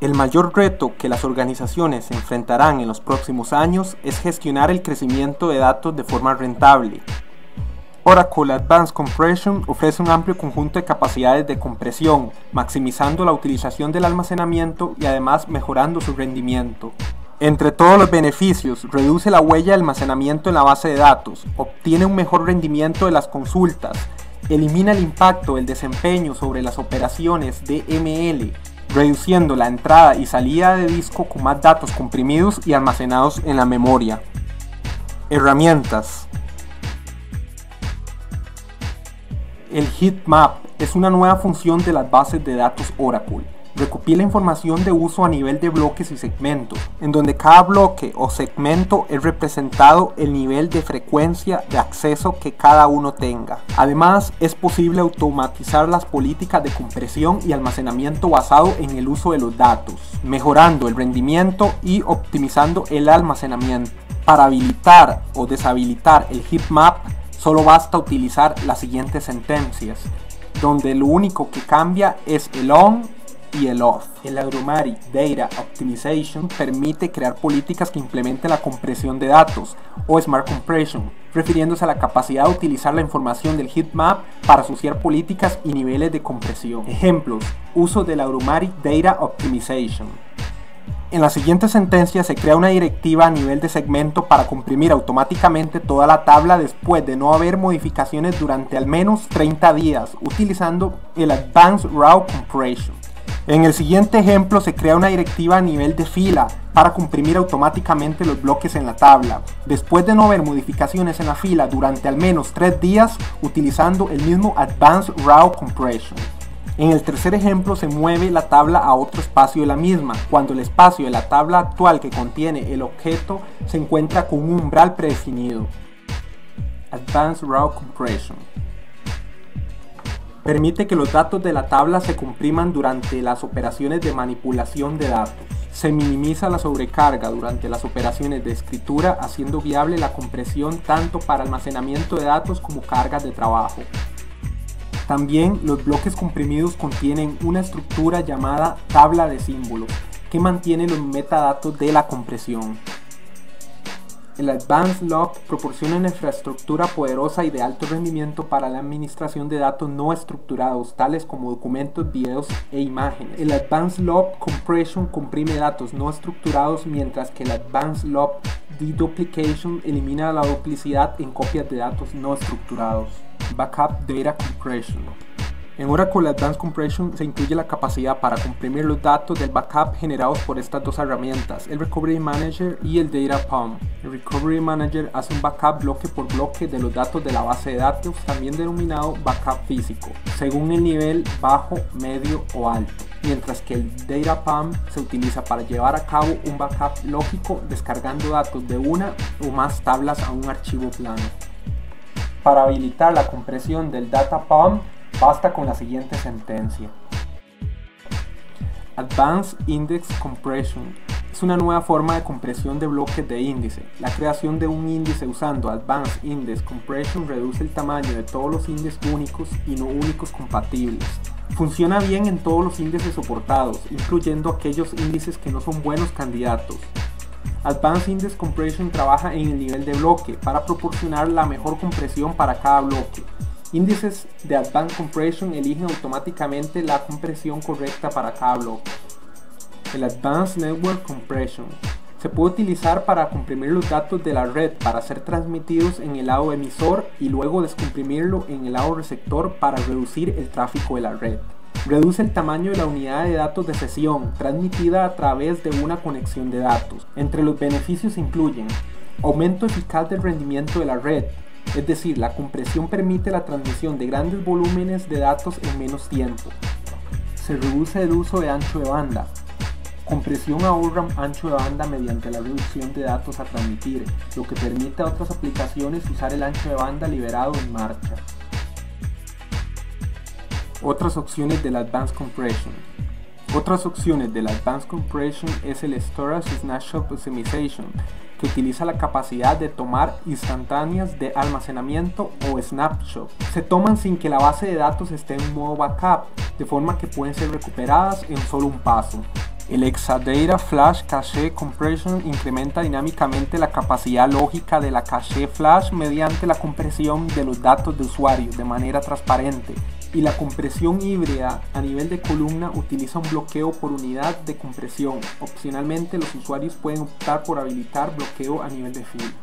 El mayor reto que las organizaciones se enfrentarán en los próximos años es gestionar el crecimiento de datos de forma rentable. Oracle Advanced Compression ofrece un amplio conjunto de capacidades de compresión, maximizando la utilización del almacenamiento y además mejorando su rendimiento. Entre todos los beneficios, reduce la huella de almacenamiento en la base de datos, obtiene un mejor rendimiento de las consultas, elimina el impacto del desempeño sobre las operaciones DML, reduciendo la entrada y salida de disco con más datos comprimidos y almacenados en la memoria. Herramientas. El heatmap es una nueva función de las bases de datos Oracle. Recopila información de uso a nivel de bloques y segmentos, en donde cada bloque o segmento es representado el nivel de frecuencia de acceso que cada uno tenga. Además, es posible automatizar las políticas de compresión y almacenamiento basado en el uso de los datos, mejorando el rendimiento y optimizando el almacenamiento. Para habilitar o deshabilitar el heatmap, solo basta utilizar las siguientes sentencias, donde lo único que cambia es el on y el off. El Automatic Data Optimization permite crear políticas que implementen la compresión de datos, o Smart Compression, refiriéndose a la capacidad de utilizar la información del heatmap para asociar políticas y niveles de compresión. Ejemplos: uso del Automatic Data Optimization. En la siguiente sentencia se crea una directiva a nivel de segmento para comprimir automáticamente toda la tabla después de no haber modificaciones durante al menos 30 días, utilizando el Advanced Raw Compression. En el siguiente ejemplo se crea una directiva a nivel de fila para comprimir automáticamente los bloques en la tabla, después de no haber modificaciones en la fila durante al menos 3 días, utilizando el mismo Advanced Raw Compression. En el tercer ejemplo se mueve la tabla a otro espacio de la misma, cuando el espacio de la tabla actual que contiene el objeto se encuentra con un umbral predefinido. Advanced Raw Compression permite que los datos de la tabla se compriman durante las operaciones de manipulación de datos. Se minimiza la sobrecarga durante las operaciones de escritura, haciendo viable la compresión tanto para almacenamiento de datos como cargas de trabajo. También los bloques comprimidos contienen una estructura llamada tabla de símbolos, que mantiene los metadatos de la compresión. El Advanced Log proporciona una infraestructura poderosa y de alto rendimiento para la administración de datos no estructurados, tales como documentos, videos e imágenes. El Advanced Log Compression comprime datos no estructurados, mientras que el Advanced Log Deduplication elimina la duplicidad en copias de datos no estructurados. Backup Data Compression. En Oracle Advanced Compression se incluye la capacidad para comprimir los datos del backup generados por estas dos herramientas, el Recovery Manager y el Data Pump. El Recovery Manager hace un backup bloque por bloque de los datos de la base de datos, también denominado backup físico, según el nivel bajo, medio o alto, mientras que el Data Pump se utiliza para llevar a cabo un backup lógico descargando datos de una o más tablas a un archivo plano. Para habilitar la compresión del Data Pump, basta con la siguiente sentencia. Advanced Index Compression es una nueva forma de compresión de bloques de índice. La creación de un índice usando Advanced Index Compression reduce el tamaño de todos los índices únicos y no únicos compatibles. Funciona bien en todos los índices soportados, incluyendo aquellos índices que no son buenos candidatos. Advanced Index Compression trabaja en el nivel de bloque para proporcionar la mejor compresión para cada bloque. Índices de Advanced Compression eligen automáticamente la compresión correcta para cada bloque. El Advanced Network Compression se puede utilizar para comprimir los datos de la red para ser transmitidos en el lado emisor y luego descomprimirlo en el lado receptor para reducir el tráfico de la red. Reduce el tamaño de la unidad de datos de sesión transmitida a través de una conexión de datos. Entre los beneficios incluyen aumento eficaz del rendimiento de la red, es decir, la compresión permite la transmisión de grandes volúmenes de datos en menos tiempo. Se reduce el uso de ancho de banda. Compresión ahorra ancho de banda mediante la reducción de datos a transmitir, lo que permite a otras aplicaciones usar el ancho de banda liberado en marcha. Otras opciones del Advanced Compression. Otras opciones del Advanced Compression es el Storage Snapshot Optimization, que utiliza la capacidad de tomar instantáneas de almacenamiento o snapshot. Se toman sin que la base de datos esté en modo backup, de forma que pueden ser recuperadas en solo un paso. El Exadata Flash Cache Compression incrementa dinámicamente la capacidad lógica de la caché flash mediante la compresión de los datos de usuario de manera transparente, y la compresión híbrida a nivel de columna utiliza un bloqueo por unidad de compresión. Opcionalmente, los usuarios pueden optar por habilitar bloqueo a nivel de fila.